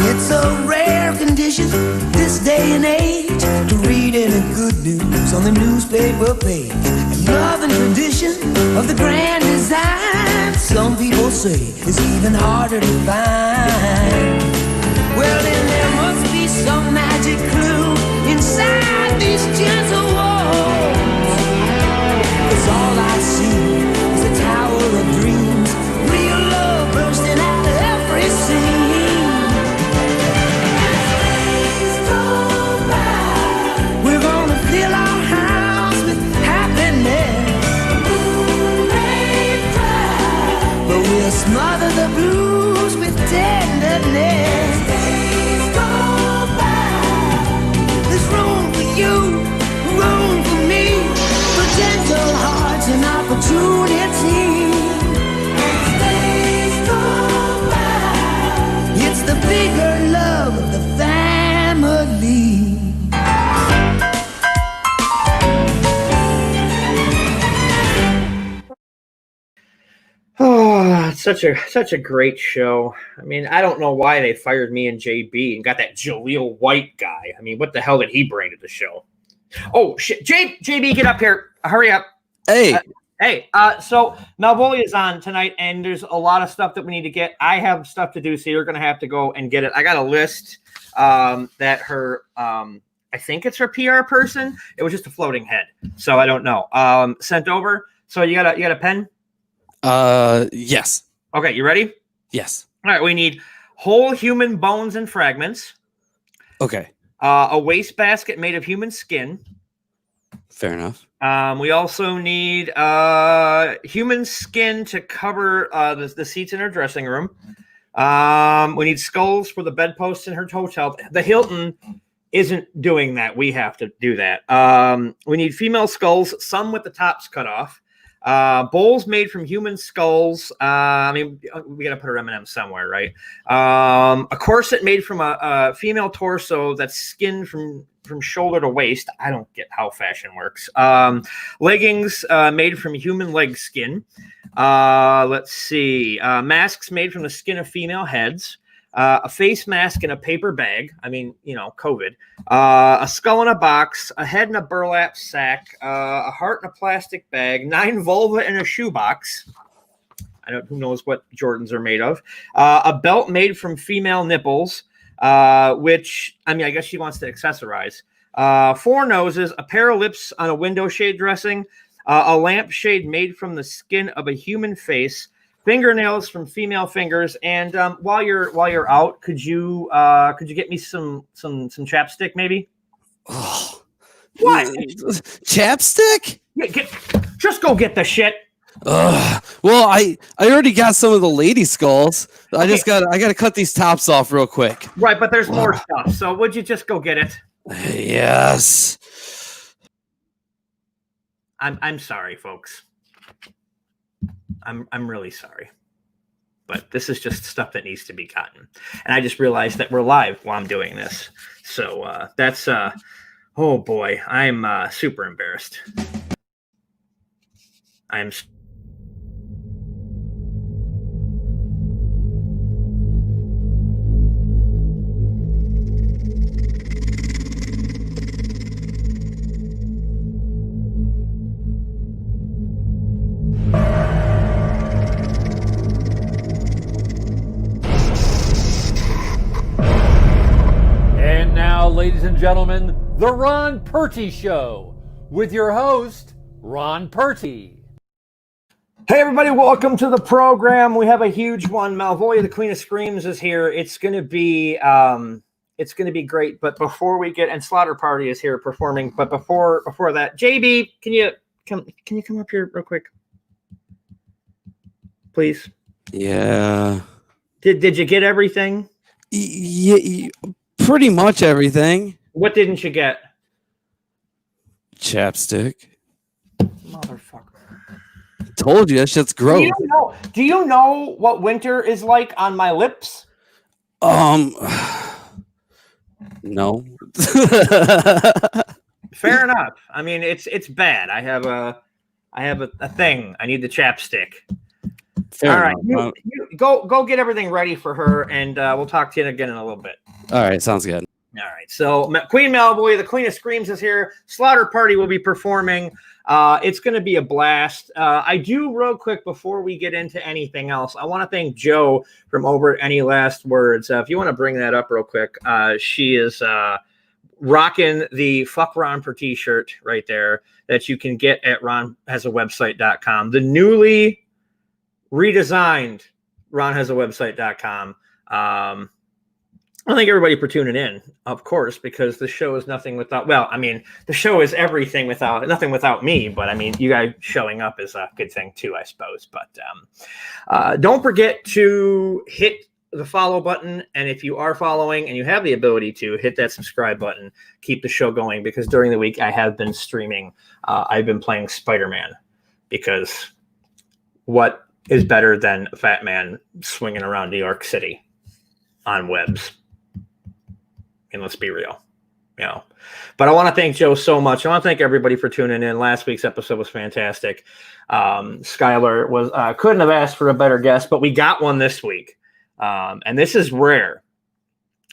It's a rare condition this day and age to read any good news on the newspaper page. Love and tradition of the grand design, some people say, is even harder to find. Well, then there must be some magic clue inside these gentle walls. 'Cause all I see is a tower of dreams, real love bursting out of every scene. As days go by, we're gonna fill our house with happiness. Moon may cry, but we'll smother the blues with tenderness. As days go by, there's room for you, room for me, for gentle hearts and opportunity. As days go by, it's the bigger love of the family. Oh, it's such a great show. I mean, I don't know why they fired me and JB and got that Jaleel White guy. I mean, what the hell did he bring to the show? Oh shit, JB, get up here! Hurry up! Hey, So Malvolia is on tonight, and there's a lot of stuff that we need to get. I have stuff to do, so you're gonna have to go and get it. I got a list that her I think it's her PR person. It was just a floating head, so I don't know. Sent over. So you got a pen? yes, Okay, you ready? yes. All right, we need whole human bones and fragments, Okay, a wastebasket made of human skin. fair enough. We also need human skin to cover the seats in her dressing room. We need skulls for the bedposts in her hotel. The Hilton isn't doing that. We have to do that. We need female skulls, some with the tops cut off. Bowls made from human skulls. I mean, we got to put her M&M somewhere, right? A corset made from a female torso that's skinned from shoulder to waist. I don't get how fashion works. Leggings made from human leg skin. Let's see. Masks made from the skin of female heads. A face mask in a paper bag. I mean, you know, COVID. A skull in a box. A head in a burlap sack. A heart in a plastic bag. 9 vulva in a shoebox. Who knows what Jordans are made of. A belt made from female nipples, which, I mean, I guess she wants to accessorize. 4 noses. A pair of lips on a window shade dressing. A lampshade made from the skin of a human face. Fingernails from female fingers, and while you're out, could you get me some chapstick, maybe? Oh, What? Chapstick? Yeah, just go get the shit. Well, I already got some of the lady skulls. I gotta cut these tops off real quick. Right, but there's more stuff. So would you just go get it? Yes. I'm sorry, folks. I'm really sorry, but this is just stuff that needs to be gotten. And I just realized that we're live while I'm doing this. So that's oh boy, I'm super embarrassed. I'm ladies and gentlemen, The Ron Purtee Show with your host, Ron Purtee. Hey everybody, welcome to the program. We have a huge one. Malvolia, the Queen of Screams, is here. It's gonna be great. But before we get, and Slaughter Party is here performing. But before that, JB, can you come up here real quick, please? Yeah. Did you get everything? Yeah, pretty much everything. What didn't you get? Chapstick. Motherfucker. Told you that shit's gross. Do you know what winter is like on my lips? No. Fair enough. I mean, it's bad. I have a thing. I need the chapstick. Fair all right, enough. you go get everything ready for her, and we'll talk to you again in a little bit. All right, sounds good. All right, so Queen Malvolia, the Queen of Screams, is here. Slaughter Party will be performing. It's going to be a blast. I do, real quick, before we get into anything else, I want to thank Joe from over at Any Last Words. If you want to bring that up real quick, she is rocking the Fuck Ron Purtee t-shirt right there that you can get at ronhasawebsite.com. The newly redesigned ronhasawebsite.com. I thank everybody for tuning in, of course, because the show is nothing without, well, I mean, the show is everything without, nothing without me, but I mean, you guys showing up is a good thing too, I suppose. But don't forget to hit the follow button. And if you are following and you have the ability to, hit that subscribe button, keep the show going, because during the week I have been streaming. I've been playing Spider-Man, because what is better than a fat man swinging around New York City on webs? And let's be real, But I want to thank Joe so much. I want to thank everybody for tuning in. Last week's episode was fantastic. Skylar was couldn't have asked for a better guest, but we got one this week. And this is rare.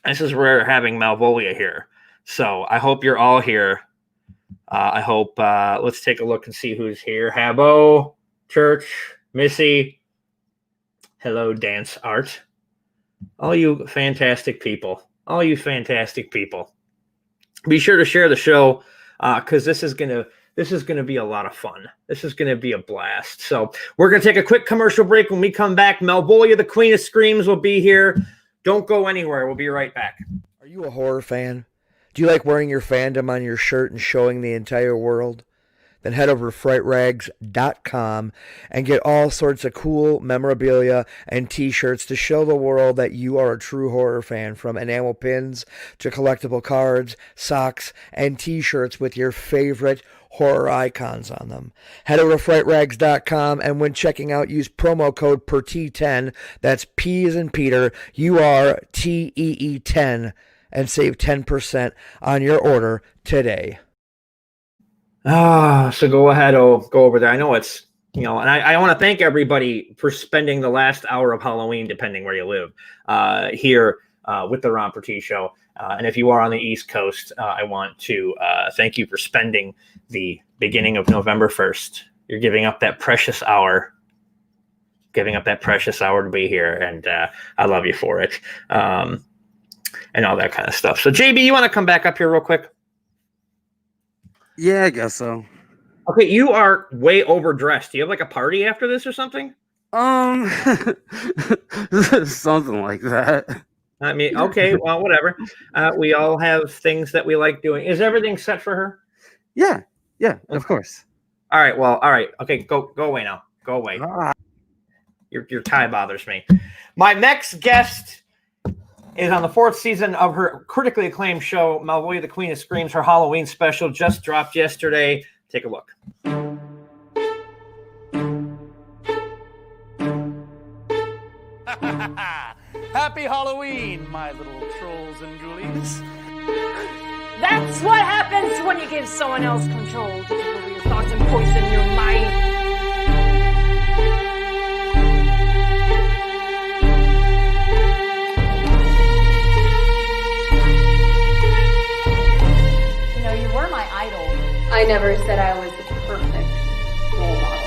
This is rare having Malvolia here. So I hope you're all here. I hope let's take a look and see who's here. Habbo, Church, Missy. Hello, Dance Art. All you fantastic people. All you fantastic people. Be sure to share the show, because this is gonna be a lot of fun. This is gonna be a blast. So we're gonna take a quick commercial break. When we come back, Malvolia, the Queen of Screams, will be here. Don't go anywhere. We'll be right back. Are you a horror fan? Do you like wearing your fandom on your shirt and showing the entire world? Then head over to frightrags.com and get all sorts of cool memorabilia and t-shirts to show the world that you are a true horror fan, from enamel pins to collectible cards, socks, and t-shirts with your favorite horror icons on them. Head over to frightrags.com, and when checking out, use promo code PURTEE10, that's P as in Peter, URTEE 10, and save 10% on your order today. So go ahead, go over there. I know it's, and I want to thank everybody for spending the last hour of Halloween, depending where you live, here with the Ron Purtee Show. And if you are on the East Coast, I want to thank you for spending the beginning of November 1st. You're giving up that precious hour, to be here, and I love you for it, and all that kind of stuff. So, JB, you want to come back up here real quick? Yeah, I guess so. Okay, you are way overdressed. Do you have like a party after this or something? Something like that. I mean, okay, well, whatever. We all have things that we like doing. Is everything set for her? Yeah, of course. All right, well, all right. Okay, go away now. Go away. Your tie bothers me. My next guest is on the 4th season of her critically acclaimed show, Malvolia, the Queen of Screams. Her Halloween special just dropped yesterday. Take a look. Happy Halloween, my little trolls and ghoulies. That's what happens when you give someone else control to take over your thoughts and poison your mind. You were my idol. I never said I was the perfect role model.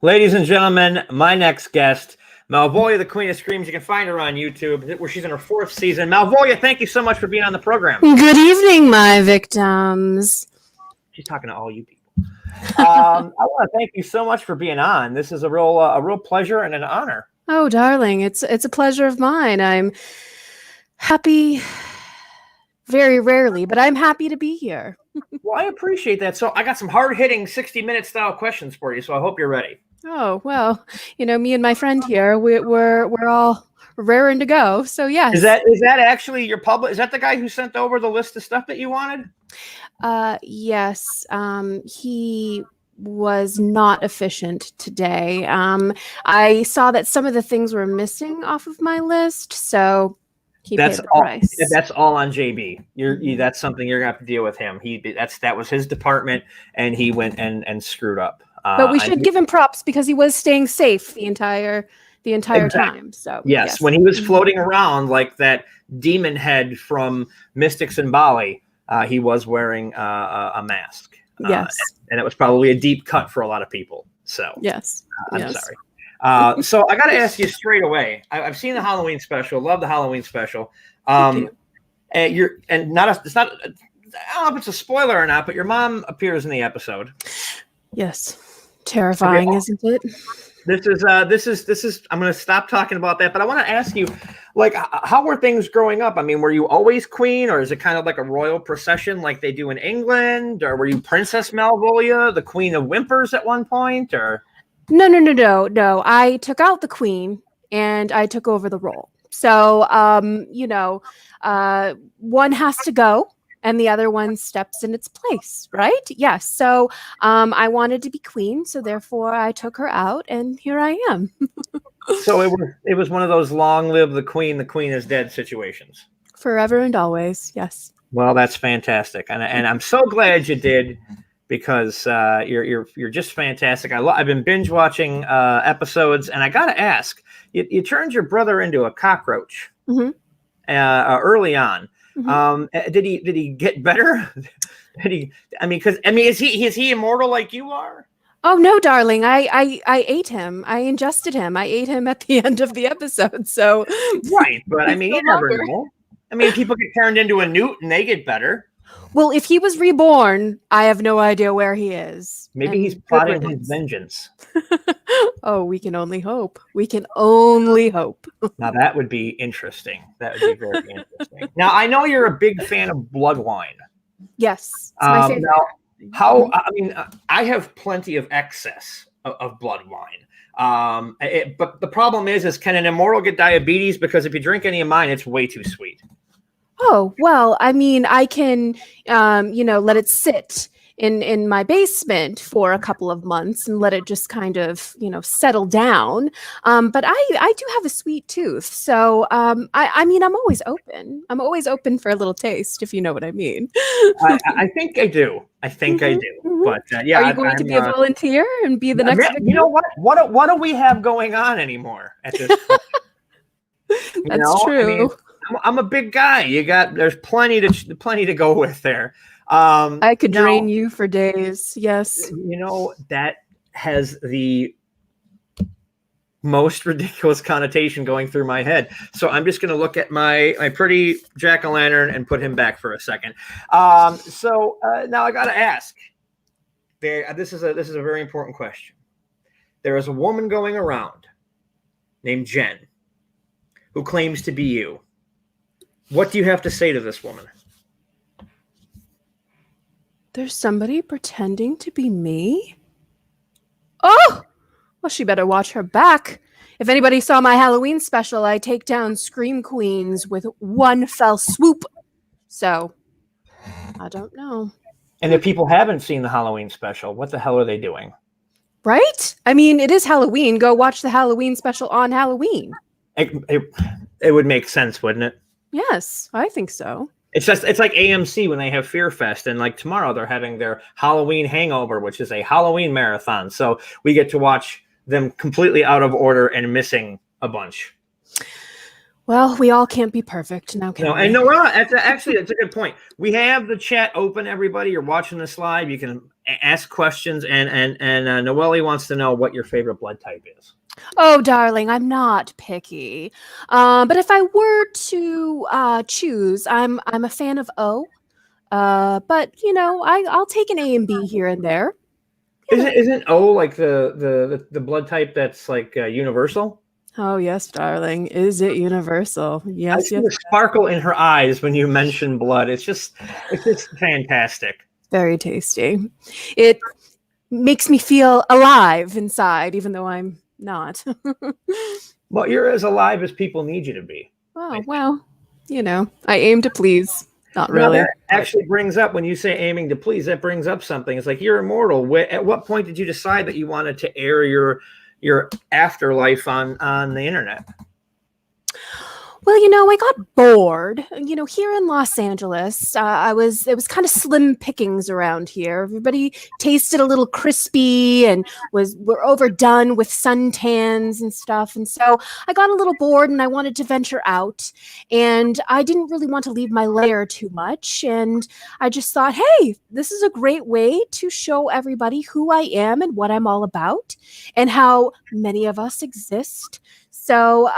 Ladies and gentlemen, my next guest, Malvolia, the Queen of Screams. You can find her on YouTube, where she's in her 4th season. Malvolia, thank you so much for being on the program. Good evening, my victims. She's talking to all you people. I want to thank you so much for being on. This is a real pleasure and an honor. Oh, darling, it's a pleasure of mine. I'm happy, very rarely, but I'm happy to be here. Well, I appreciate that. So I got some hard-hitting 60-minute style questions for you, so I hope you're ready. Oh, well, me and my friend here, we're all raring to go. So yes. Is that actually your public? Is that the guy who sent over the list of stuff that you wanted? Yes. He was not efficient today. I saw that some of the things were missing off of my list, so he paid the price. That's all on JB. That's something you're gonna have to deal with him. That was his department, and he went and screwed up. But we should give him props because he was staying safe the entire time. So yes, when he was floating around like that demon head from Mystics in Bali, he was wearing a mask. Yes, and it was probably a deep cut for a lot of people. So yes, I'm sorry. So I got to ask you straight away. I've seen the Halloween special. Love the Halloween special. And it's not. I don't know if it's a spoiler or not, but your mom appears in the episode. Yes, terrifying, isn't it? This is. I'm going to stop talking about that, but I want to ask you, like, how were things growing up? I mean, were you always queen, or is it kind of like a royal procession like they do in England, or were you Princess Malvolia, the Queen of Whimpers at one point, or? No. I took out the queen and I took over the role. So, one has to go and the other one steps in its place, right? Yes. So, I wanted to be queen, so therefore I took her out, and here I am. So it was one of those long live the queen is dead situations. Forever and always, yes. Well, that's fantastic, and I'm so glad you did, because you're just fantastic. I've been binge watching episodes, and I gotta ask, you turned your brother into a cockroach early on. Mm-hmm. Did he get better? Is he immortal like you are? Oh no, darling! I ate him. I ingested him. I ate him at the end of the episode. So right, but you never know. People get turned into a newt and they get better. Well, if he was reborn, I have no idea where he is. Maybe he's plotting his vengeance. Oh, we can only hope. We can only hope. Now that would be interesting. That would be very interesting. Now I know you're a big fan of blood wine. Yes, it's my favorite. Now, I have plenty of excess of blood wine. But the problem is can an immortal get diabetes? Because if you drink any of mine, it's way too sweet. Oh, well, I can, let it sit in my basement for a couple of months and let it just kind of, settle down. But I do have a sweet tooth. So, I'm always open. I'm always open for a little taste, if you know what I mean. I think I do. I do. Mm-hmm. But yeah. Are you going to be a volunteer and be the next victim? You know what? What do we have going on anymore at this point? That's true. I'm a big guy. There's plenty to go with there. I could drain you for days. Yes. That has the most ridiculous connotation going through my head. So I'm just going to look at my pretty jack-o'-lantern and put him back for a second. So now I got to ask. This is a very important question. There is a woman going around named Jen who claims to be you. What do you have to say to this woman? There's somebody pretending to be me? Oh! Well, she better watch her back. If anybody saw my Halloween special, I take down Scream Queens with one fell swoop. So, I don't know. And if people haven't seen the Halloween special, what the hell are they doing? Right? It is Halloween. Go watch the Halloween special on Halloween. It would make sense, wouldn't it? Yes, I think so. It's like AMC when they have Fear Fest, and like tomorrow they're having their Halloween Hangover, which is a Halloween marathon. So we get to watch them completely out of order and missing a bunch. Well, we all can't be perfect now, can we? And no, we're not. That's a good point. We have the chat open, everybody. You're watching this live. You can ask questions, and Noelle wants to know what your favorite blood type is. Oh, darling, I'm not picky. But if I were to choose, I'm a fan of O. But I'll take an A and B here and there. Isn't O like the blood type that's like universal? Oh yes, darling. Is it universal? I Yes, see yes. the sparkle in her eyes when you mention blood. It's just fantastic. Very tasty. It makes me feel alive inside, even though I'm not. Well, you're as alive as people need you to be. Oh, well, I aim to please. Not Now, really. that actually brings up, when you say aiming to please, that brings up something. It's like, you're immortal. At what point did you decide that you wanted to air your afterlife on the internet? Well, I got bored. Here in Los Angeles, it was kind of slim pickings around here. Everybody tasted a little crispy and were overdone with suntans and stuff. And so I got a little bored and I wanted to venture out. And I didn't really want to leave my lair too much. And I just thought, hey, this is a great way to show everybody who I am and what I'm all about and how many of us exist. So,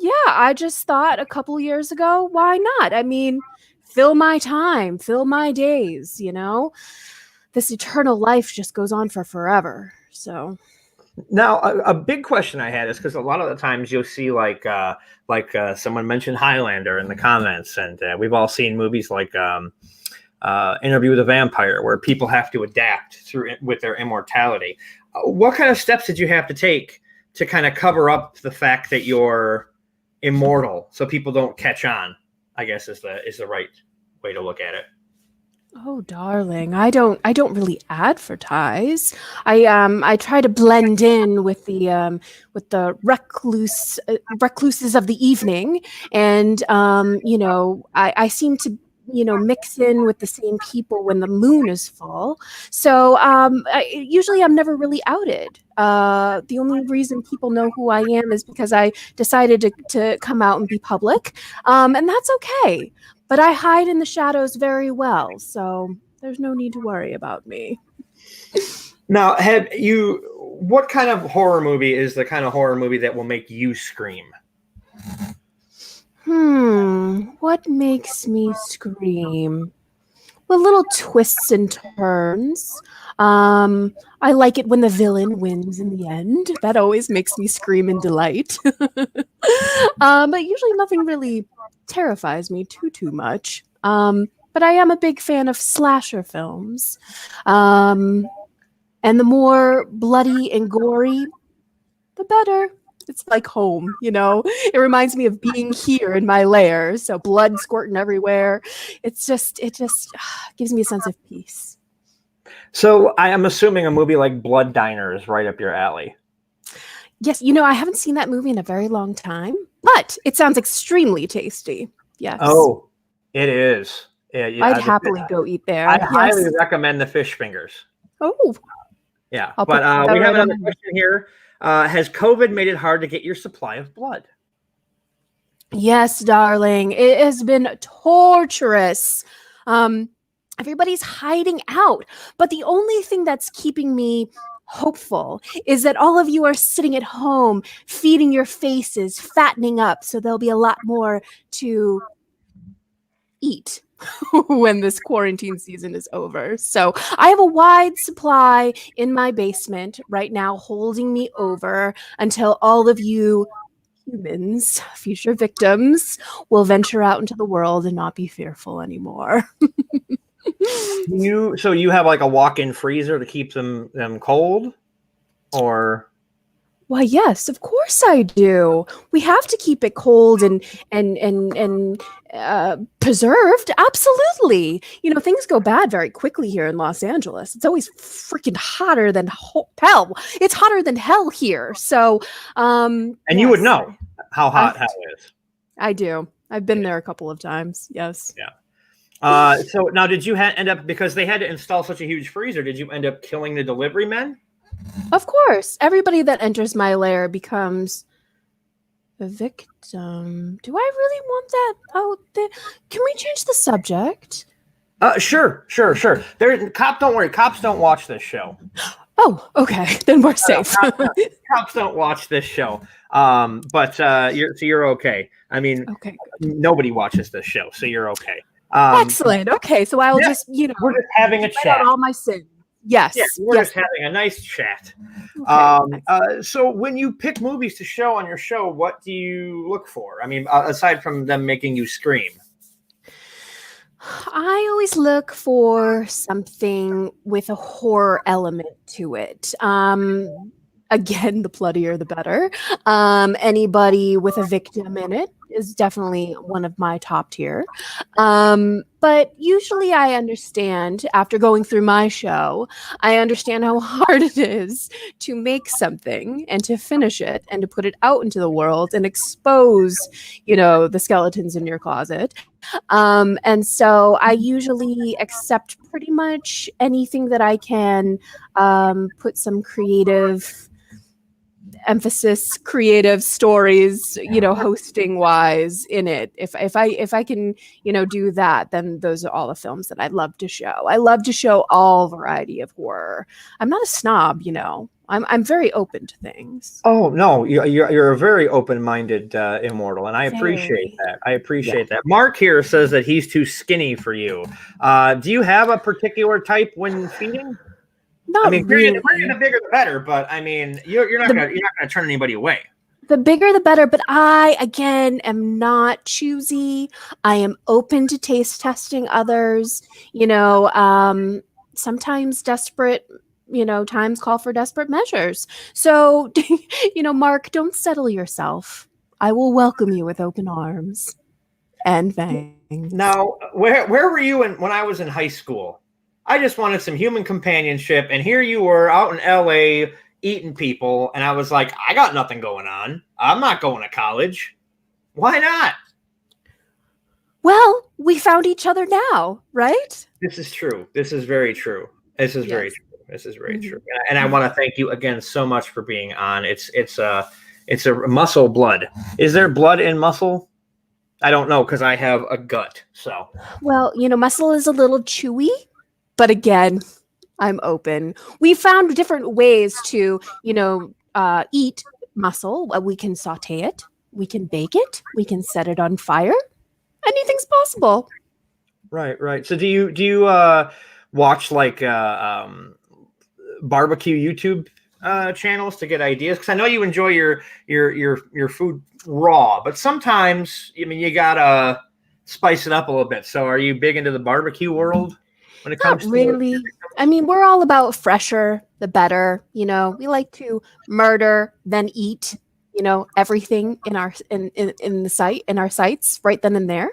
yeah, I just thought a couple years ago, why not? I mean, fill my time, fill my days, This eternal life just goes on for forever. So now, a big question I had is, because a lot of the times you'll see like someone mentioned Highlander in the comments, and we've all seen movies like Interview with a Vampire, where people have to adapt with their immortality. What kind of steps did you have to take to kind of cover up the fact that you're immortal, so people don't catch on, I guess is the right way to look at it? Oh, darling, I don't really advertise. I try to blend in with the recluses of the evening, and I seem to mix in with the same people when the moon is full. So usually I'm never really outed. The only reason people know who I am is because I decided to come out and be public, and that's okay. But I hide in the shadows very well, so there's no need to worry about me. Now, what kind of horror movie is the kind of horror movie that will make you scream? What makes me scream? Well, little twists and turns. I like it when the villain wins in the end. That always makes me scream in delight. But usually nothing really terrifies me too much. But I am a big fan of slasher films. And the more bloody and gory, the better. It's like home, It reminds me of being here in my lair. So blood squirting everywhere. It just gives me a sense of peace. So I am assuming a movie like Blood Diner is right up your alley. Yes, I haven't seen that movie in a very long time, but it sounds extremely tasty. Yes. Oh, it is. Yeah, I'd happily go eat there. I Yes. highly recommend the fish fingers. Oh. Yeah, I'll but put that we have right another on. question here. Has COVID made it hard to get your supply of blood? Yes, darling. It has been torturous. Everybody's hiding out. But the only thing that's keeping me hopeful is that all of you are sitting at home, feeding your faces, fattening up, so there'll be a lot more to eat when this quarantine season is over. So I have a wide supply in my basement right now, holding me over until all of you humans, future victims, will venture out into the world and not be fearful anymore. So you have like a walk-in freezer to keep them cold, or? Why, yes, of course I do. We have to keep it cold and preserved. Absolutely. Things go bad very quickly here in Los Angeles. It's always freaking hotter than hell. It's hotter than hell here. So, and yes. You would know how hot hell is. I do. I've been there a couple of times. Yes. Yeah. So now, did you end up, because they had to install such a huge freezer, did you end up killing the delivery men? Of course. Everybody that enters my lair becomes a victim. Do I really want that out there? Can we change the subject? Sure. Don't worry. Cops don't watch this show. Oh, okay. Then we're safe. Cops don't watch this show. But you're okay. I mean, Okay. nobody watches this show, so you're okay. Excellent. Okay, so I'll just, we're just having a write chat. out all my sins. Yes. Yeah, we're yes. just having a nice chat. Okay, So when you pick movies to show on your show, what do you look for? I mean, aside from them making you scream. I always look for something with a horror element to it. Again, the bloodier the better. Anybody with a victim in it is definitely one of my top tier. But usually I understand, after going through my show, I understand how hard it is to make something and to finish it and to put it out into the world and expose, the skeletons in your closet. And so I usually accept pretty much anything that I can put some creative emphasis, creative stories, hosting wise in it. If I can, do that, then those are all the films that I love to show. I love to show all variety of horror. I'm not a snob, I'm very open to things. Oh no, you're a very open-minded immortal, and I appreciate that. I appreciate that. Mark here says that he's too skinny for you. Do you have a particular type when feeding? Not really. The bigger the better, but I mean, you're not gonna turn anybody away. The bigger the better, but I again am not choosy. I am open to taste testing others. Sometimes desperate, times call for desperate measures. So, Mark, don't settle yourself. I will welcome you with open arms and fangs. Now, where were you when I was in high school? I just wanted some human companionship, and here you were out in LA eating people, and I was like, I got nothing going on. I'm not going to college. Why not? Well, we found each other now, right? This is true. This is very true. This is very true. This is very true. And I want to thank you again so much for being on. It's a muscle blood. Is there blood in muscle? I don't know, because I have a gut. So well, muscle is a little chewy. But again, I'm open. We found different ways to, eat muscle. We can saute it. We can bake it. We can set it on fire. Anything's possible. Right. So do you watch like barbecue YouTube channels to get ideas? Because I know you enjoy your food raw, but sometimes you gotta spice it up a little bit. So are you big into the barbecue world? When it comes Not really. I mean, we're all about fresher, the better. We like to murder, then eat. Everything in our sights right then and there.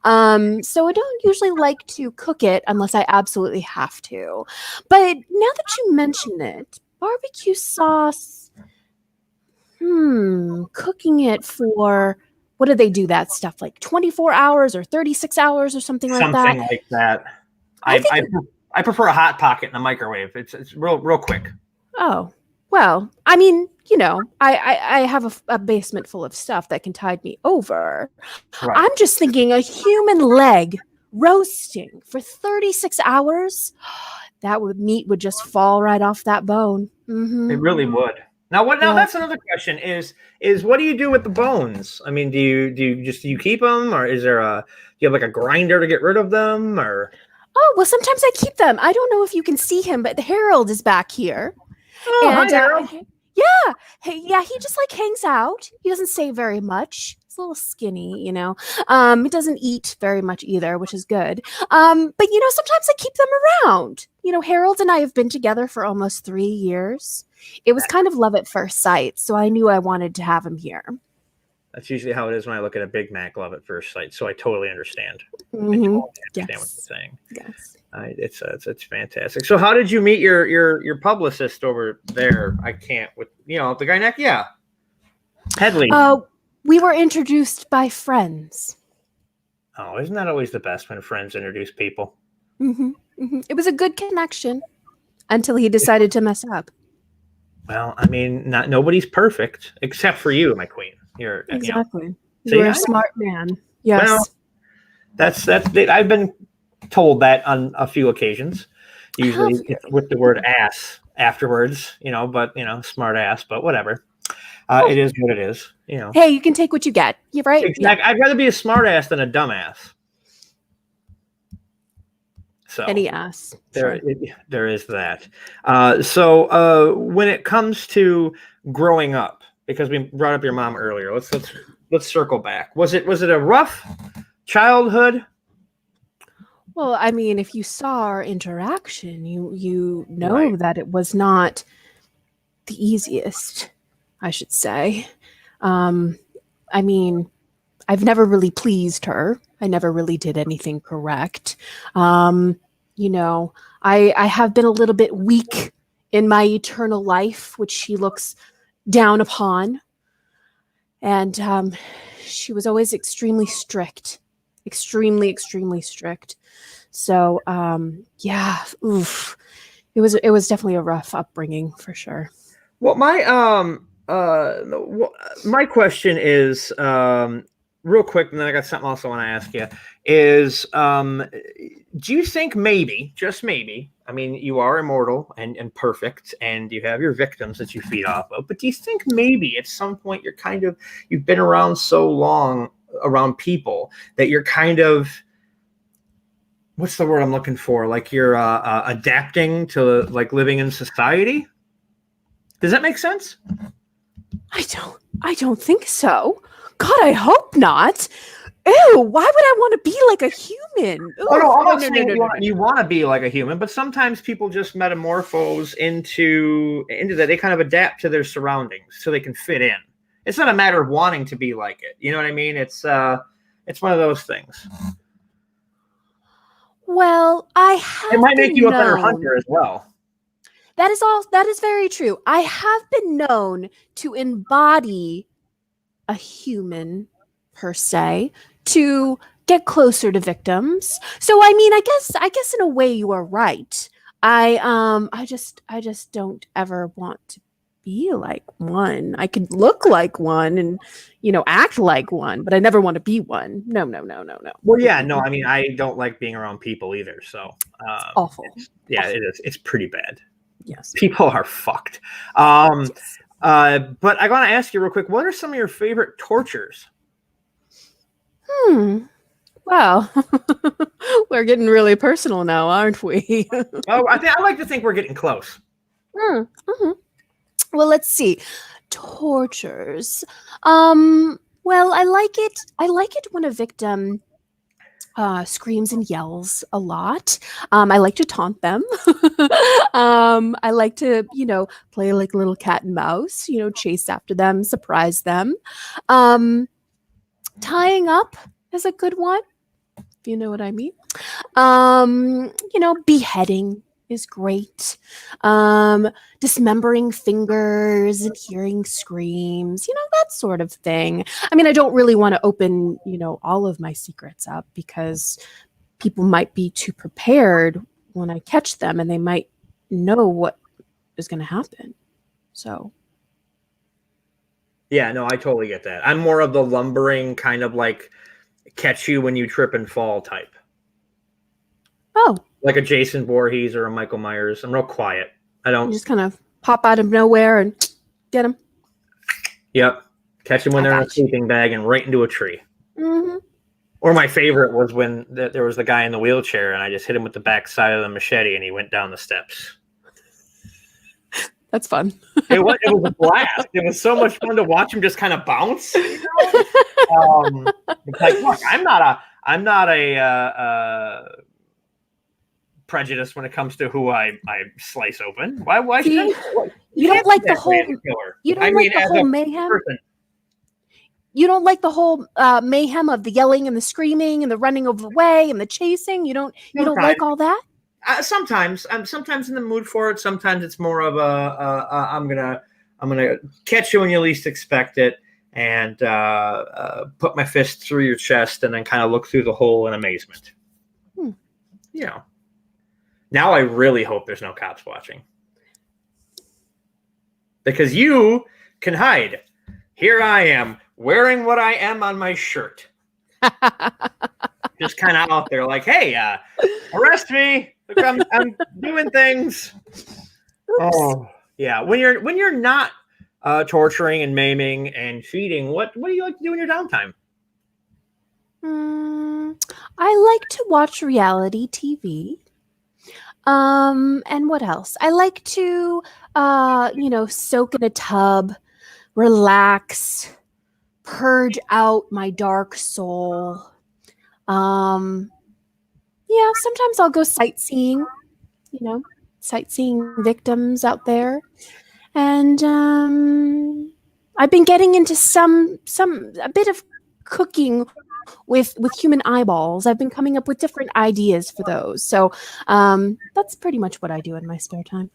So I don't usually like to cook it unless I absolutely have to. But now that you mention it, barbecue sauce. Cooking it for. What do they do that stuff like 24 hours or 36 hours or something like that? Something like that. I prefer a hot pocket in the microwave. It's real quick. Oh, well, I mean, I have a basement full of stuff that can tide me over. Right. I'm just thinking a human leg roasting for 36 hours. Meat would just fall right off that bone. Mm-hmm. It really would. Now that's another question is what do you do with the bones? I mean, do you keep them, or do you have like a grinder to get rid of them, or? Oh, well, sometimes I keep them. I don't know if you can see him, but Harold is back here. Oh, hi, Harold. Yeah. Hey, yeah, he just hangs out. He doesn't say very much. He's a little skinny, He doesn't eat very much either, which is good. But sometimes I keep them around. Harold and I have been together for almost 3 years. It was kind of love at first sight, so I knew I wanted to have him here. That's usually how it is when I look at a Big Mac, love at first sight. So I totally understand. Mm-hmm. I totally understand what you're saying. Yes. It's fantastic. So how did you meet your publicist over there? I can't with the guy next. Yeah. Headley. We were introduced by friends. Oh, isn't that always the best when friends introduce people? Mm-hmm. Mm-hmm. It was a good connection until he decided to mess up. Well, I mean, nobody's perfect except for you, my queen. You're exactly. You're a smart man. Yes. Well, that's I've been told that on a few occasions. Usually it's with the word ass afterwards, but smart ass, but whatever. It is what it is, Hey, you can take what you get. You're right. Exactly. Yeah. I'd rather be a smart ass than a dumbass. So any ass. There is that. So when it comes to growing up, because we brought up your mom earlier, let's circle back. Was it a rough childhood? Well, I mean, if you saw our interaction, you know that it was not the easiest, I should say. I mean, I've never really pleased her. I never really did anything correct. I have been a little bit weak in my eternal life, which she looks down upon. And she was always extremely strict. Extremely strict. So it was definitely a rough upbringing for sure. Well, my question is real quick, and then I got something else I want to ask you. Is do you think maybe, just maybe, I mean, you are immortal and perfect, and you have your victims that you feed off of, but do you think maybe at some point you've been around so long around people that you're kind of, what's the word I'm looking for? Like you're adapting to like living in society? Does that make sense? I don't think so. God, I hope not. Ew, why would I want to be like a human? Ew, I'm not saying you want to be like a human, but sometimes people just metamorphose into that. They kind of adapt to their surroundings so they can fit in. It's not a matter of wanting to be like it. You know what I mean? It's one of those things. Well, it might make you a better hunter as well. That is very true. I have been known to embody a human per se to get closer to victims. So I mean, I guess in a way you are right. I just don't ever want to be like one. I could look like one and act like one, but I never want to be one. No. Well, yeah, no. I mean, I don't like being around people either. So awful. It is. It's pretty bad. Yes, people are fucked. But I want to ask you real quick. What are some of your favorite tortures? Well, we're getting really personal now, aren't we? I like to think we're getting close. Mm-hmm. Well, let's see. Tortures. Well, I like it when a victim screams and yells a lot. I like to taunt them. I like to, play like little cat and mouse, chase after them, surprise them. Tying up is a good one, if you know what I mean. Beheading is great. Dismembering fingers and hearing screams, that sort of thing. I mean, I don't really want to open, all of my secrets up because people might be too prepared when I catch them and they might know what is going to happen. So. Yeah, no, I totally get that. I'm more of the lumbering kind of like catch you when you trip and fall type. Oh. Like a Jason Voorhees or a Michael Myers. I'm real quiet. I don't. You just kind of pop out of nowhere and get them. Yep. Catch them when they're in a sleeping bag and right into a tree. Mm-hmm. Or my favorite was when there was the guy in the wheelchair and I just hit him with the back side of the machete and he went down the steps. That's fun. It was a blast. It was so much fun to watch him just kind of bounce. It's like, look, I'm not a prejudice when it comes to who I slice open. Why you don't like the whole mayhem? You don't like the whole mayhem of the yelling and the screaming and the running away and the chasing? You don't like all that? Sometimes I'm sometimes in the mood for it. Sometimes it's more of I'm gonna catch you when you least expect it and put my fist through your chest and then kind of look through the hole in amazement. Now I really hope there's no cops watching because you can hide. Here I am wearing what I am on my shirt. just kind of out there, like, hey, arrest me! Look, I'm doing things. Oops. Oh, yeah. When you're not torturing and maiming and feeding, what do you like to do in your downtime? I like to watch reality TV. And what else? I like to, soak in a tub, relax, purge out my dark soul. Sometimes I'll go sightseeing, sightseeing victims out there. And I've been getting into a bit of cooking with human eyeballs. I've been coming up with different ideas for those. So that's pretty much what I do in my spare time.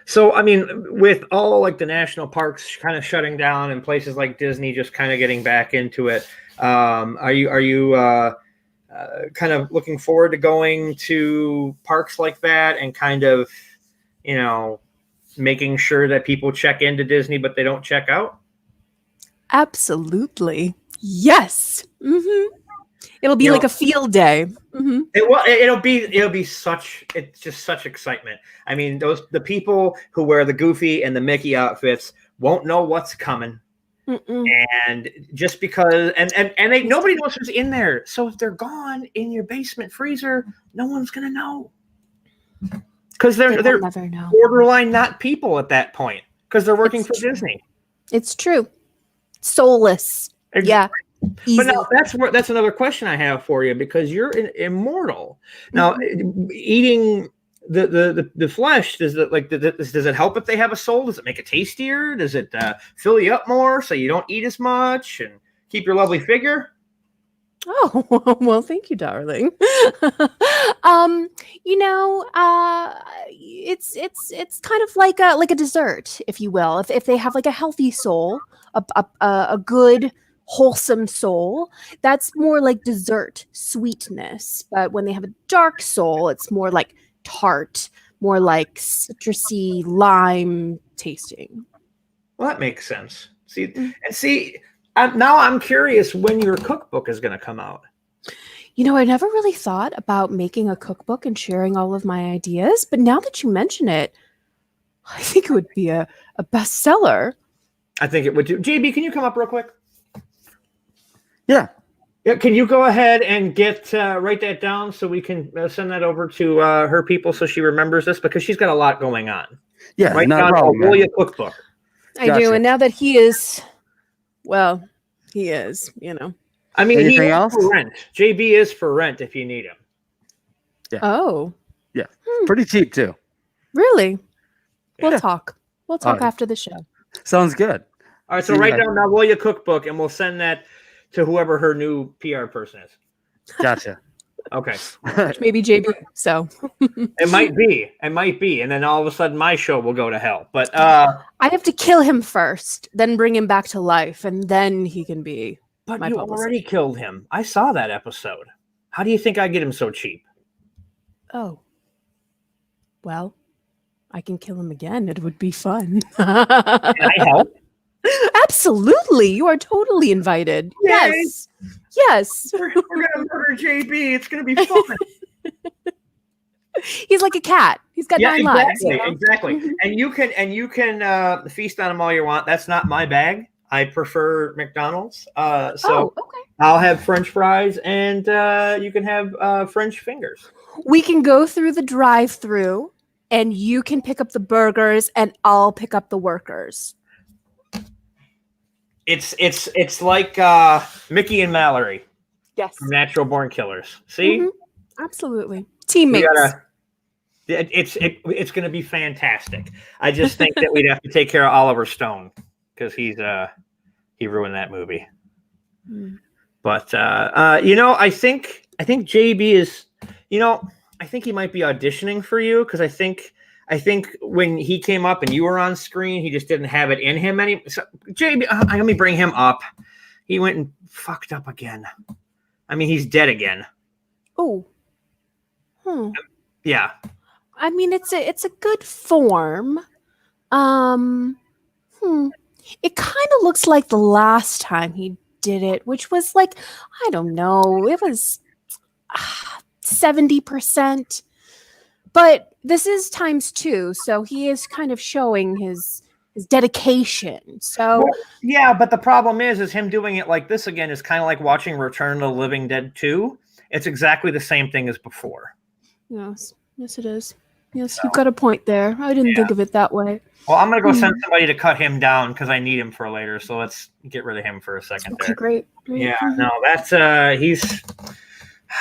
So, I mean, with all like the national parks kind of shutting down and places like Disney just kind of getting back into it, are you kind of looking forward to going to parks like that and kind of, making sure that people check into Disney, but they don't check out? Absolutely. Yes. Mm-hmm. It'll be like a field day. Mm-hmm. It'll be such excitement. I mean, the people who wear the Goofy and the Mickey outfits won't know what's coming. Mm-mm. And just because nobody knows who's in there. So if they're gone in your basement freezer, no one's gonna know. Because they're never know. Borderline not people at that point. Because they're working for Disney. It's true. Soulless. Exactly. Yeah. Easy. But now that's another question I have for you, because you're immortal. Now, eating the flesh, does it help if they have a soul? Does it make it tastier? Does it fill you up more so you don't eat as much and keep your lovely figure? Oh, well, thank you, darling. It's kind of like a dessert, if you will. If they have like a healthy soul, a good wholesome soul, that's more like dessert sweetness. But when they have a dark soul, it's more like tart, more like citrusy lime tasting. Well, that makes sense. Now I'm curious when your cookbook is going to come out. I never really thought about making a cookbook and sharing all of my ideas, but now that you mention it, I think it would be a bestseller. I think it would too. JB, can you come up real quick? Yeah. Can you go ahead and write that down so we can send that over to her people so she remembers this, because she's got a lot going on. Yeah, write down Malvolia cookbook. I do, and now that he is, I mean, anything he is else? for rent. JB is for rent if you need him. Yeah. Oh. Yeah. Pretty cheap too. Really? We'll talk. We'll talk after the show. Sounds good. All right, so write down Malvolia cookbook, and we'll send that to whoever her new PR person is. Gotcha. Okay. Maybe JB. So it might be, and then all of a sudden my show will go to hell. But I have to kill him first, then bring him back to life, and then he can be. But you already killed him. I saw that episode. How do you think I get him so cheap? Oh. Well, I can kill him again. It would be fun. Can I help? Absolutely. You are totally invited. Yay. Yes. We're going to murder JB. It's going to be fun. He's like a cat. He's got 9 lives. Exactly. And you can feast on him all you want. That's not my bag. I prefer McDonald's. Okay. I'll have French fries, and you can have French fingers. We can go through the drive-thru, and you can pick up the burgers, and I'll pick up the workers. It's like Mickey and Mallory. Yes. From Natural Born Killers. See? Mm-hmm. Absolutely. Teammates. It's going to be fantastic. I just think that we'd have to take care of Oliver Stone, because he ruined that movie. But I think JB is, I think he might be auditioning for you, because I think when he came up and you were on screen, he just didn't have it in him anymore. So JB, let me bring him up. He went and fucked up again. I mean, he's dead again. Oh. Yeah. I mean, it's a good form. It kind of looks like the last time he did it, which was like, I don't know. It was 70%. But this is ×2, so he is kind of showing his dedication. So Well, yeah, but the problem is him doing it like this again is kind of like watching Return of the Living Dead 2. It's exactly the same thing as before. yes, it is. Yes, you've got a point there. I didn't think of it that way. Well, I'm gonna go send somebody to cut him down because I need him for later. So let's get rid of him for a second. Okay, there. great. Yeah, no, that's he's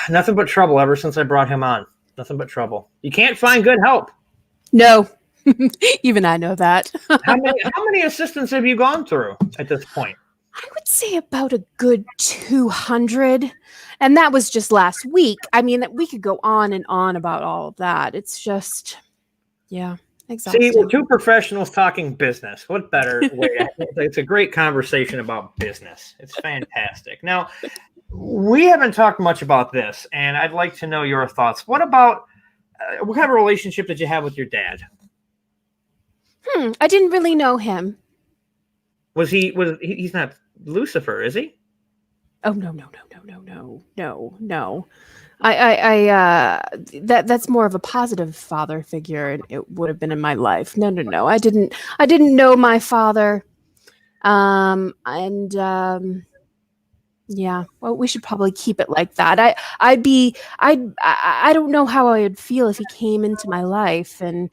nothing but trouble ever since I brought him on. Nothing but trouble. You can't find good help. No, even I know that. How many assistants have you gone through at this point? I would say about a good 200. And that was just last week. I mean, we could go on and on about all of that. It's just, yeah, exhausting. See, we're two professionals talking business. What better way? It's a great conversation about business. It's fantastic. Now, we haven't talked much about this, and I'd like to know your thoughts. What about, what kind of relationship did you have with your dad? I didn't really know him. He's not Lucifer, is he? Oh, no. That's more of a positive father figure, and it would have been in my life. No. I didn't know my father. Yeah, well, we should probably keep it like that. I don't know how I would feel if he came into my life, and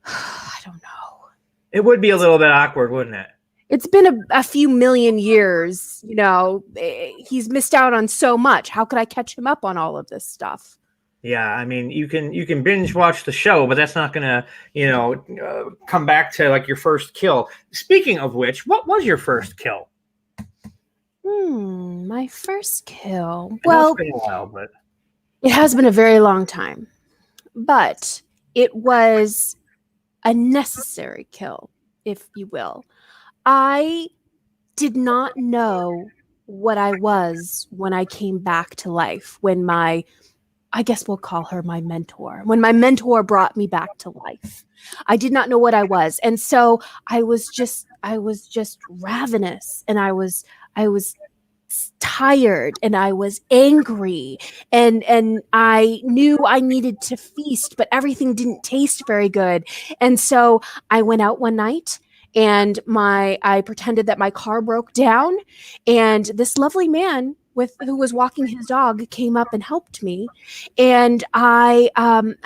I don't know. It would be a little bit awkward, wouldn't it? It's been a few million years, he's missed out on so much. How could I catch him up on all of this stuff? Yeah, I mean, you can binge watch the show, but that's not going to, come back to like your first kill. Speaking of which, what was your first kill? My first kill. Well, it's been a while, but it has been a very long time. But it was a necessary kill, if you will. I did not know what I was when I came back to life, when I guess we'll call her my mentor, when my mentor brought me back to life. I did not know what I was. And so I was just ravenous, and I was tired, and I was angry, and I knew I needed to feast, but everything didn't taste very good. And so I went out one night, and I pretended that my car broke down, and this lovely man who was walking his dog came up and helped me, and I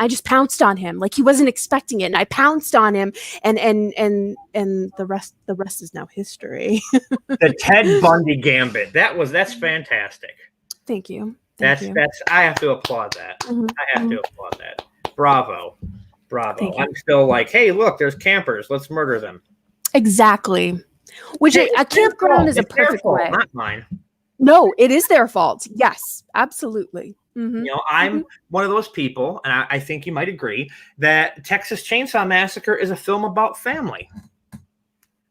just pounced on him like he wasn't expecting it, and I pounced on him, and the rest is now history. The Ted Bundy gambit. That's fantastic. Thank you. That's I have to applaud that. Mm-hmm. I have to applaud that. Bravo. I'm still like, hey, look, there's campers. Let's murder them. Exactly. Which a campground is a perfect way. Not mine. No, it is their fault. Yes, absolutely. Mm-hmm. I'm one of those people, and I think you might agree, that Texas Chainsaw Massacre is a film about family.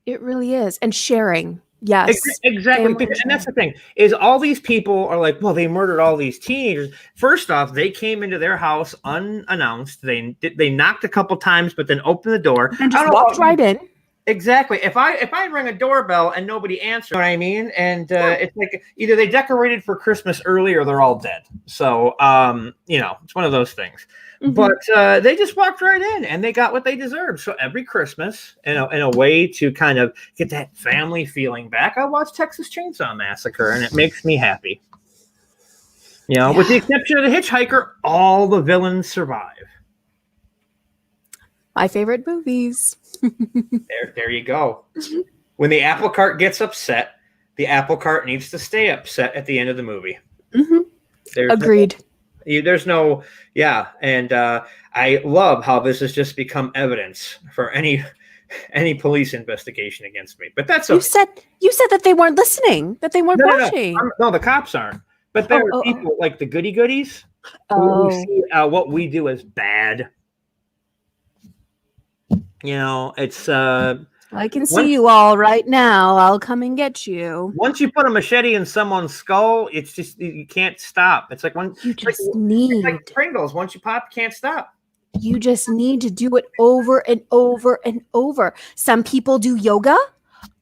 It really is. And sharing. Yes. Exactly. And that's the thing, is all these people are like, well, they murdered all these teenagers. First off, they came into their house unannounced. They knocked a couple times, but then opened the door. And just walked right in. Exactly. If I ring a doorbell and nobody answers, you know what I mean? And it's like either they decorated for Christmas early or they're all dead. So, it's one of those things. Mm-hmm. But they just walked right in and they got what they deserved. So every Christmas, in a way to kind of get that family feeling back, I watch Texas Chainsaw Massacre, and it makes me happy. With the exception of the hitchhiker, all the villains survive. My favorite movies. There you go. When the apple cart gets upset, the apple cart needs to stay upset at the end of the movie. Mm-hmm. Agreed. And I love how this has just become evidence for any police investigation against me. But that's okay. You said that they weren't listening, that they weren't watching. No, the cops aren't. But there are people like the goody goodies who see what we do as bad. It's I can see you all right now. I'll come and get you. Once you put a machete in someone's skull, it's just you can't stop. It's like it's like Pringles. Once you pop, you can't stop. You just need to do it over and over and over. Some people do yoga.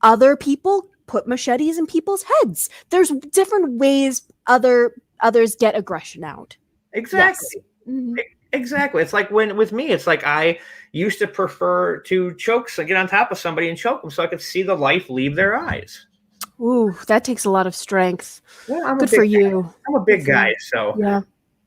Other people put machetes in people's heads. There's different ways other others get aggression out. Exactly. Yes. Mhm. Exactly. It's like with me, it's like I used to prefer to choke, so get on top of somebody and choke them so I could see the life leave their eyes. Ooh, that takes a lot of strength. Well, I'm Good a big for guy. you. I'm a big Good for guy, you. so Yeah.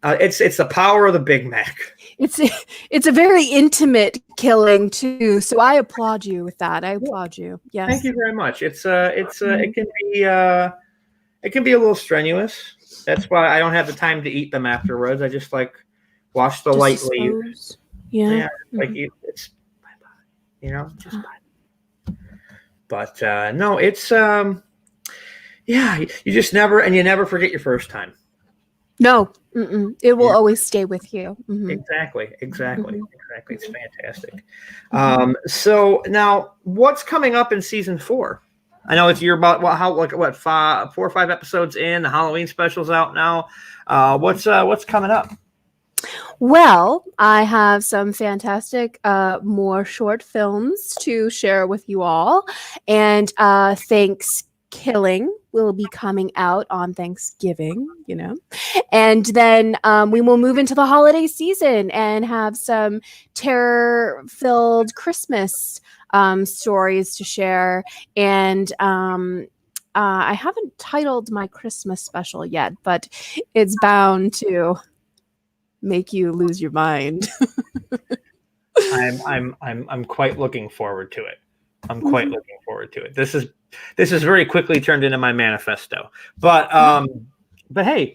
It's the power of the Big Mac. It's a very intimate killing too. So I applaud you with that. I applaud you. Yes. Thank you very much. It can be a little strenuous. That's why I don't have the time to eat them afterwards. I just like watch the Just light leave. dispose. Yeah. Like it's just bye. But no, it's you just never forget your first time. No. Mm-mm. It will always stay with you. Mhm. Exactly. It's fantastic. So now, what's coming up in season 4? I know you're about 4 or 5 episodes in. The Halloween special's out now. What's coming up? Well, I have some fantastic more short films to share with you all, and Thanksgiving will be coming out on Thanksgiving, and then we will move into the holiday season and have some terror-filled Christmas stories to share. And I haven't titled my Christmas special yet, but it's bound to make you lose your mind. I'm quite looking forward to it. I'm quite looking forward to it. This is very quickly turned into my manifesto. But hey,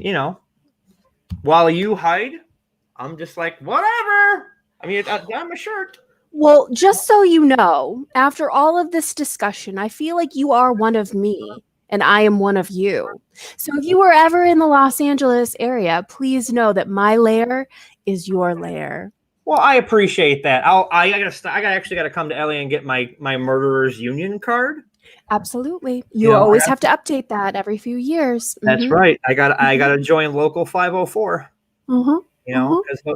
while you hide, I'm just like, whatever. I mean, I'm a shirt. Well, just so you know, after all of this discussion, I feel like you are one of me and I am one of you. So if you were ever in the Los Angeles area, please know that my lair is your lair. Well, I appreciate that. I actually got to come to LA and get my murderer's union card. Absolutely. You always have to update that every few years. That's right. I got to join local 504. Because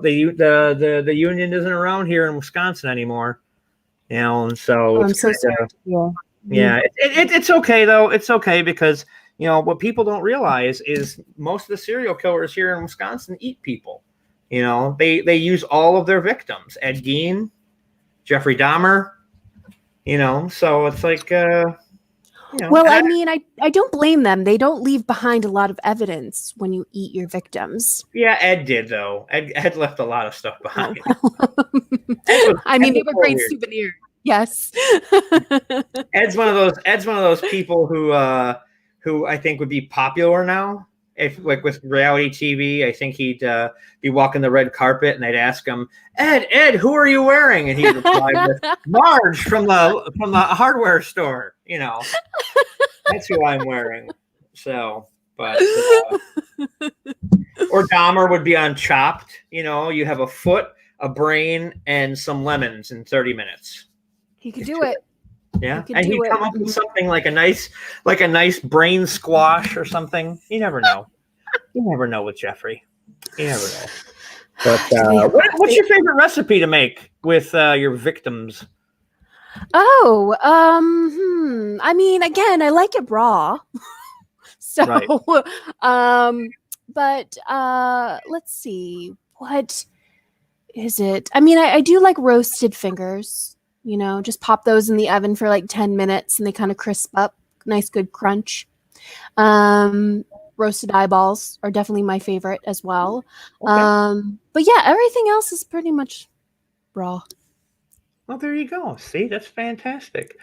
the union isn't around here in Wisconsin anymore. And so I'm so sorry. Yeah, it's okay though. It's okay because what people don't realize is most of the serial killers here in Wisconsin eat people. They use all of their victims. Ed Gein, Jeffrey Dahmer. So it's like. Well, I mean, I don't blame them. They don't leave behind a lot of evidence when you eat your victims. Yeah, Ed did though. Ed left a lot of stuff behind. I mean, they were great souvenirs. Yes. Ed's one of those people who I think would be popular now. If with reality TV, I think he'd be walking the red carpet and they'd ask him, Ed, who are you wearing? And he'd reply with Marge from the hardware store. That's who I'm wearing. So, but or Dahmer would be on Chopped. You have a foot, a brain, and some lemons in 30 minutes. He could do it. Yeah, and he'd come up with something like a nice brain squash or something. You never know. You never know with Jeffrey. You never know. But what's your favorite recipe to make with your victims? Oh, I mean, again, I like it raw. So, right. But let's see, what is it? I mean, I do like roasted fingers. Just pop those in the oven for like 10 minutes and they kind of crisp up. Nice, good crunch. Roasted eyeballs are definitely my favorite as well. Okay. But yeah, everything else is pretty much raw. Well, there you go. See, that's fantastic.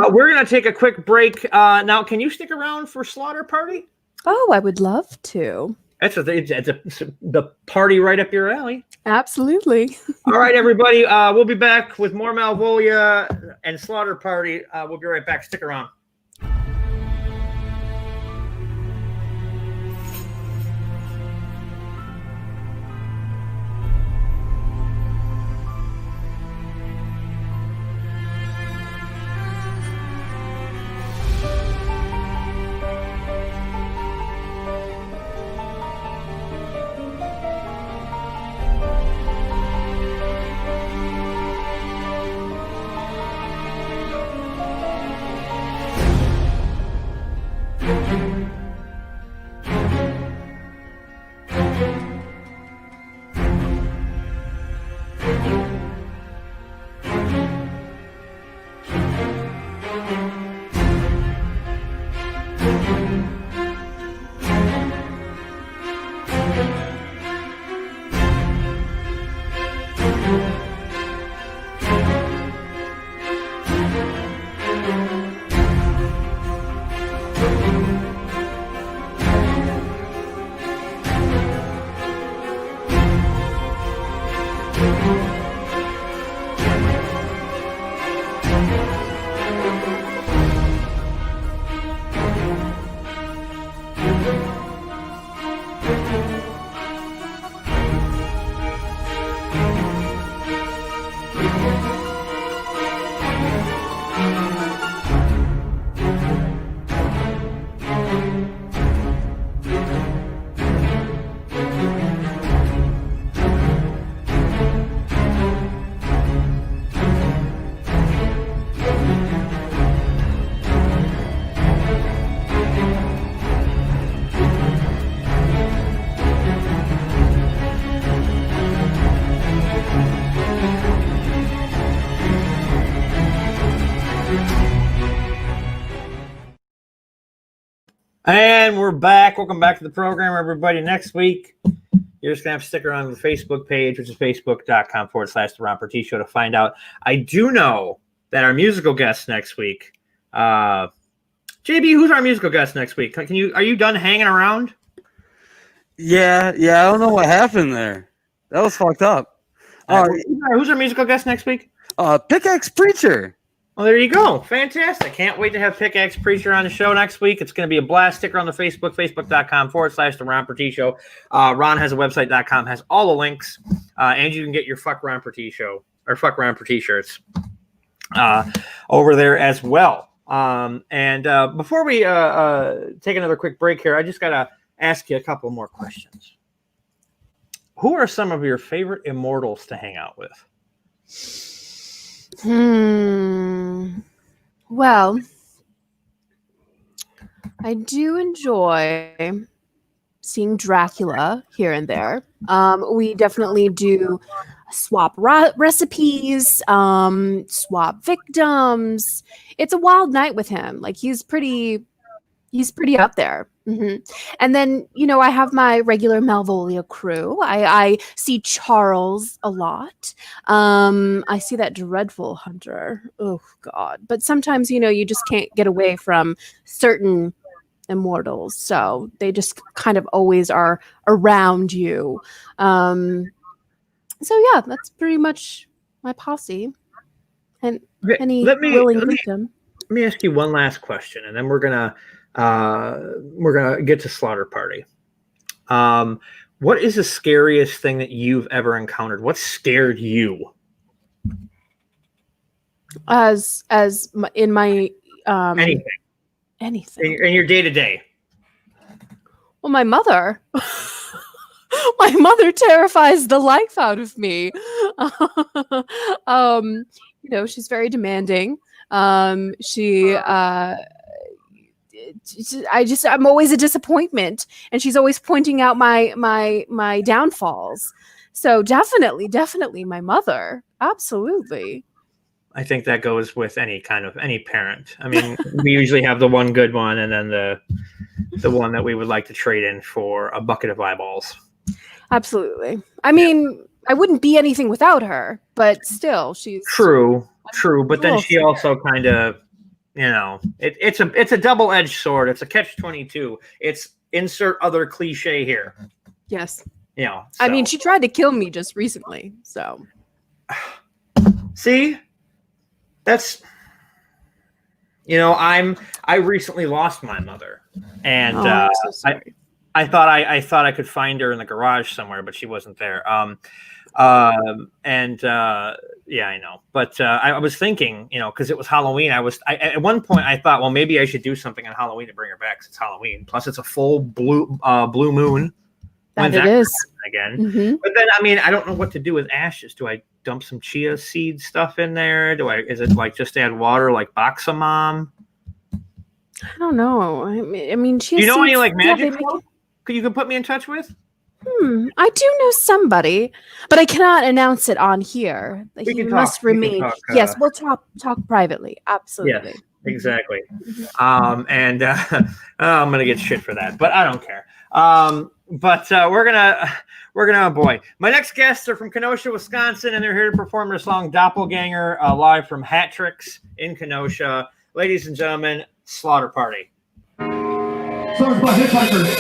We're going to take a quick break. Now, can you stick around for Slaughter Party? Oh, I would love to. It's the party right up your alley. Absolutely. All right, everybody. We'll be back with more Malvolia and Slaughter Party. We'll be right back. Stick around. And we're back. Welcome back to the program, everybody. Next week, you're just going to have to stick around the Facebook page, which is facebook.com/The Ron Purtee Show to find out. I do know that our musical guest next week, JB, who's our musical guest next week? Are you done hanging around? Yeah. I don't know what happened there. That was fucked up. Who's our musical guest next week? Pickaxe Preacher. Well, there you go. Fantastic. Can't wait to have Pickaxe Preacher on the show next week. It's going to be a blast. Stick around the Facebook, facebook.com/The Ron Purtee Show. Ron has a website.com, has all the links. And you can get your Fuck Ron Purtee Show or Fuck Ron Purtee shirts over there as well. And before we take another quick break here, I just got to ask you a couple more questions. Who are some of your favorite immortals to hang out with? Well, I do enjoy seeing Dracula here and there. We definitely do swap recipes, swap victims. It's a wild night with him. Like he's pretty up there. And then, I have my regular Malvolia crew. I see Charles a lot. I see that dreadful hunter. Oh, God. But sometimes, you just can't get away from certain immortals. So they just kind of always are around you. So, yeah, that's pretty much my posse. And any willing victim. Let me ask you one last question, and then we're gonna get to Slaughter Party. What is the scariest thing that you've ever encountered? What scared you? As in my anything in your day to day. Well, my mother. My mother terrifies the life out of me. She's very demanding. I'm always a disappointment, and she's always pointing out my downfalls. So definitely my mother. Absolutely. I think that goes with any parent. I mean, we usually have the one good one, and then the one that we would like to trade in for a bucket of eyeballs. Absolutely. I mean, I wouldn't be anything without her, but still, she's true. But then she also kind of, it's a double-edged sword. It's a catch-22. It's insert other cliche here. Yes. So. I mean, she tried to kill me just recently. So. See, that's. I recently lost my mother, and I'm so sorry. I thought I could find her in the garage somewhere, but she wasn't there. Yeah, I know. But I was thinking, because it was Halloween, at one point I thought, well, maybe I should do something on Halloween to bring her back, because it's Halloween. Plus, it's a full blue moon. That it is. Again. Mm-hmm. But then, I mean, I don't know what to do with ashes. Do I dump some chia seed stuff in there? Is it like just add water like Boxamom? I don't know. I mean, chia Do you know seeds, any magic? yeah, You can put me in touch with? I do know somebody, but I cannot announce it on here. He must remain. Yes, we'll talk privately. Absolutely. Yes, exactly. I'm gonna get shit for that, but I don't care. We're gonna boy. My next guests are from Kenosha, Wisconsin, and they're here to perform their song "Doppelganger" live from Hat Tricks in Kenosha. Ladies and gentlemen, Slaughter Party. Songs by Hitchhikers.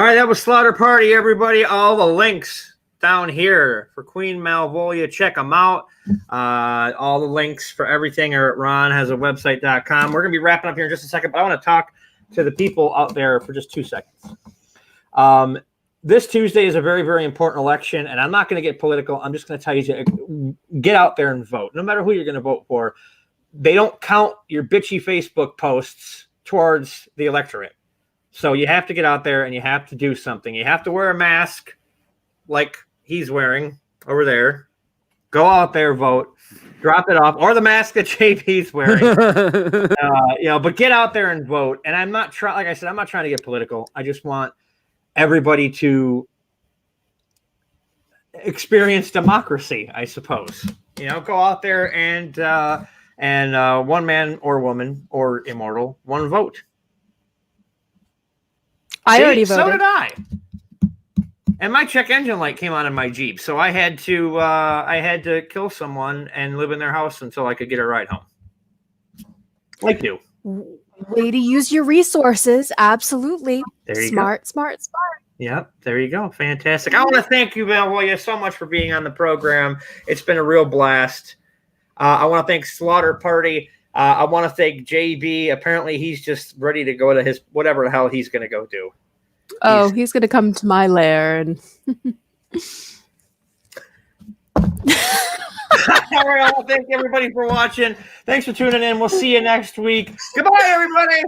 All right, that was Slaughter Party, everybody. All the links down here for Queen Malvolia. Check them out. All the links for everything are at ronhasawebsite.com. We're going to be wrapping up here in just a second, but I want to talk to the people out there for just 2 seconds. This Tuesday is a very, very important election, and I'm not going to get political. I'm just going to tell you, get out there and vote. No matter who you're going to vote for, they don't count your bitchy Facebook posts towards the electorate. So you have to get out there and you have to do something. You have to wear a mask like he's wearing over there. Go out there, vote, drop it off, or the mask that JP's wearing. But get out there and vote. And I'm not trying, like I said, I'm not trying to get political. I just want everybody to experience democracy, I suppose. Go out there and one man or woman or immortal, one vote. I already voted. So did I. And my check engine light came on in my Jeep, so I had to kill someone and live in their house until I could get a ride home. Like you. Way to use your resources. Absolutely. There you smart. Yep, there you go. Fantastic. I want to thank you, Malvolia, so much for being on the program. It's been a real blast. I want to thank Slaughter Party. I want to thank JB. Apparently, he's just ready to go to his whatever the hell he's going to go do. Oh, he's going to come to my lair and. All right, well, thank everybody for watching. Thanks for tuning in. We'll see you next week. Goodbye, everybody.